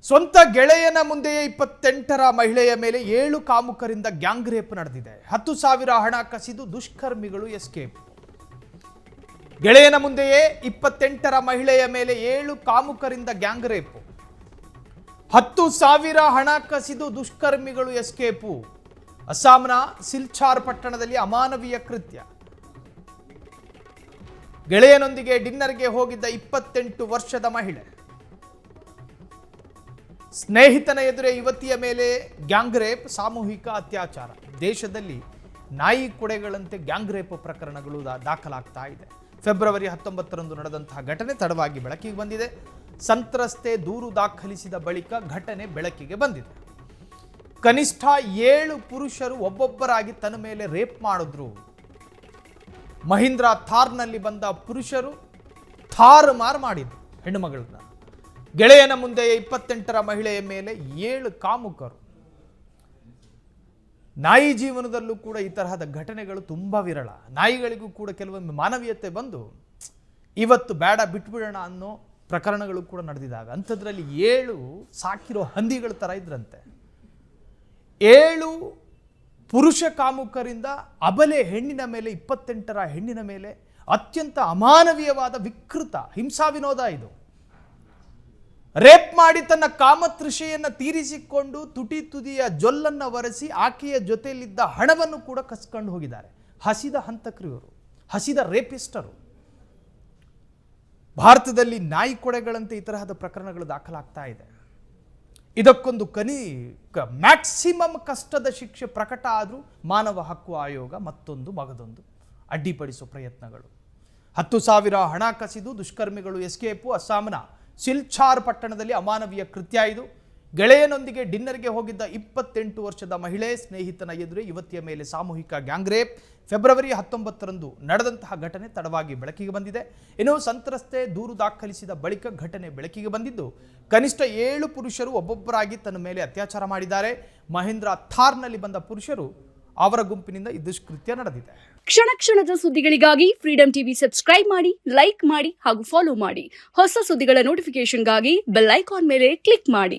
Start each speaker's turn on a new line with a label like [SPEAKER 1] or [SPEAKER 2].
[SPEAKER 1] ಸ್ವಂತ ಗೆಳೆಯನ ಮುಂದೆಯೇ 28ರ ಮಹಿಳೆಯ ಮೇಲೆ 7 ಕಾಮುಕರಿಂದ ಗ್ಯಾಂಗ್ ರೇಪ್ ನಡೆದಿದೆ. 10,000 ಹಣ ಕಸಿದು ದುಷ್ಕರ್ಮಿಗಳು ಎಸ್ಕೇಪ್. ಗೆಳೆಯನ ಮುಂದೆಯೇ 28ರ ಮಹಿಳೆಯ ಮೇಲೆ 7 ಕಾಮುಕರಿಂದ ಗ್ಯಾಂಗ್ ರೇಪ್. 10,000 ಹಣ ಕಸಿದು ದುಷ್ಕರ್ಮಿಗಳು ಎಸ್ಕೇಪು. ಅಸ್ಸಾಂನ ಸಿಲ್ಚಾರ್ ಪಟ್ಟಣದಲ್ಲಿ ಅಮಾನವೀಯ ಕೃತ್ಯ. ಗೆಳೆಯನೊಂದಿಗೆ ಡಿನ್ನರ್ಗೆ ಹೋಗಿದ್ದ 28 ವರ್ಷದ ಮಹಿಳೆ ಸ್ನೇಹಿತನ ಎದುರೇ ಯುವತಿಯ ಮೇಲೆ ಗ್ಯಾಂಗ್ ರೇಪ್, ಸಾಮೂಹಿಕ ಅತ್ಯಾಚಾರ. ದೇಶದಲ್ಲಿ ನಾಯಿ ಕೊಡೆಗಳಂತೆ ಗ್ಯಾಂಗ್ ರೇಪ್ ಪ್ರಕರಣಗಳು ದಾಖಲಾಗ್ತಾ ಇದೆ. ಫೆಬ್ರವರಿ 19ರಂದು ನಡೆದಂತಹ ಘಟನೆ ತಡವಾಗಿ ಬೆಳಕಿಗೆ ಬಂದಿದೆ. ಸಂತ್ರಸ್ತೆ ದೂರು ದಾಖಲಿಸಿದ ಬಳಿಕ ಘಟನೆ ಬೆಳಕಿಗೆ ಬಂದಿದೆ. ಕನಿಷ್ಠ 7 ಪುರುಷರು ಒಬ್ಬೊಬ್ಬರಾಗಿ ತನ್ನ ಮೇಲೆ ರೇಪ್ ಮಾಡಿದ್ರು. ಮಹೀಂದ್ರ ಥಾರ್ನಲ್ಲಿ ಬಂದ ಪುರುಷರು ಥಾರ್ ಮಾರ್ ಮಾಡಿದ್ರು ಹೆಣ್ಣುಮಗಳನ್ನ. ಗೆಳೆಯನ ಮುಂದೆ 28ರ ಮಹಿಳೆಯ ಮೇಲೆ 7 ಕಾಮುಕರು. ನಾಯಿ ಜೀವನದಲ್ಲೂ ಕೂಡ ಈ ತರಹದ ಘಟನೆಗಳು ತುಂಬಾ ವಿರಳ. ನಾಯಿಗಳಿಗೂ ಕೂಡ ಕೆಲವೊಮ್ಮೆ ಮಾನವೀಯತೆ ಬಂದು ಇವತ್ತು ಬೇಡ ಬಿಟ್ಬಿಡೋಣ ಅನ್ನೋ ಪ್ರಕರಣಗಳು ಕೂಡ ನಡೆದಿದಾಗ ಅಂಥದ್ರಲ್ಲಿ 7 ಸಾಕಿರೋ ಹಂದಿಗಳ ತರ ಇದ್ರಂತೆ. 7 ಪುರುಷ ಕಾಮುಕರಿಂದ ಅಬಲೆ ಹೆಣ್ಣಿನ ಮೇಲೆ 28ರ ಹೆಣ್ಣಿನ ಮೇಲೆ ಅತ್ಯಂತ ಅಮಾನವೀಯವಾದ ವಿಕೃತ ಹಿಂಸಾ ವಿನೋದ ಇದು. ರೇಪ್ ಮಾಡಿ ತನ್ನ ಕಾಮತೃಷೆಯನ್ನು ತೀರಿಸಿಕೊಂಡು ತುಟಿ ತುದಿಯ ಜೊಲ್ಲನ್ನ ಒರೆಸಿ ಆಕೆಯ ಜೊತೆಯಲ್ಲಿದ್ದ ಹಣವನ್ನು ಕೂಡ ಕಸ್ಕೊಂಡು ಹೋಗಿದ್ದಾರೆ. ಹಸಿದ ಹಂತಕರು ಇವರು, ಹಸಿದ ರೇಪಿಸ್ಟರು. ಭಾರತದಲ್ಲಿ ನಾಯಿ ಕೊಡೆಗಳಂತೆ ಈ ತರಹದ ಪ್ರಕರಣಗಳು ದಾಖಲಾಗ್ತಾ ಇದೆ. ಇದಕ್ಕೊಂದು ಮ್ಯಾಕ್ಸಿಮಮ್ ಕಷ್ಟದ ಶಿಕ್ಷೆ ಪ್ರಕಟ ಆದರೂ ಮಾನವ ಹಕ್ಕು ಆಯೋಗ ಮತ್ತೊಂದು ಮಗದೊಂದು ಅಡ್ಡಿಪಡಿಸುವ ಪ್ರಯತ್ನಗಳು. 10,000 ಹಣ ಕಸಿದು ದುಷ್ಕರ್ಮಿಗಳು ಎಸ್ಕೇಪು. ಅಸ್ಸಾಂನ ಸಿಲ್ಚಾರ್ ಪಟ್ಟಣದಲ್ಲಿ ಅಮಾನವೀಯ ಕೃತ್ಯ ಇದು. ಗೆಳೆಯನೊಂದಿಗೆ ಡಿನ್ನರ್ಗೆ ಹೋಗಿದ್ದ 28 ವರ್ಷದ ಮಹಿಳೆ ಸ್ನೇಹಿತನ ಎದುರೇ ಯುವತಿಯ ಮೇಲೆ ಸಾಮೂಹಿಕ ಗ್ಯಾಂಗ್ ರೇಪ್. ಫೆಬ್ರವರಿ 19ರಂದು ನಡೆದಂತಹ ಘಟನೆ ತಡವಾಗಿ ಬೆಳಕಿಗೆ ಬಂದಿದೆ. ಇನ್ನು ಸಂತ್ರಸ್ತೆ ದೂರು ದಾಖಲಿಸಿದ ಬಳಿಕ ಘಟನೆ ಬೆಳಕಿಗೆ ಬಂದಿದ್ದು, ಕನಿಷ್ಠ 7 ಪುರುಷರು ಒಬ್ಬೊಬ್ಬರಾಗಿ ತನ್ನ ಮೇಲೆ ಅತ್ಯಾಚಾರ ಮಾಡಿದ್ದಾರೆ. ಮಹೀಂದ್ರ ಥಾರ್ನಲ್ಲಿ ಬಂದ ಪುರುಷರು ಅವರ ಗುಂಪಿನಿಂದ ಈ ದುಷ್ಕೃತ್ಯ ನಡೆದಿದೆ.
[SPEAKER 2] ಕ್ಷಣ ಕ್ಷಣದ ಸುದ್ದಿಗಳಿಗಾಗಿ ಫ್ರೀಡಂ ಟಿವಿ ಸಬ್ಸ್ಕ್ರೈಬ್ ಮಾಡಿ, ಲೈಕ್ ಮಾಡಿ ಹಾಗೂ ಫಾಲೋ ಮಾಡಿ. ಹೊಸ ಸುದ್ದಿಗಳ ನೋಟಿಫಿಕೇಶನ್ಗಾಗಿ ಬೆಲ್ ಐಕಾನ್ ಮೇಲೆ ಕ್ಲಿಕ್ ಮಾಡಿ.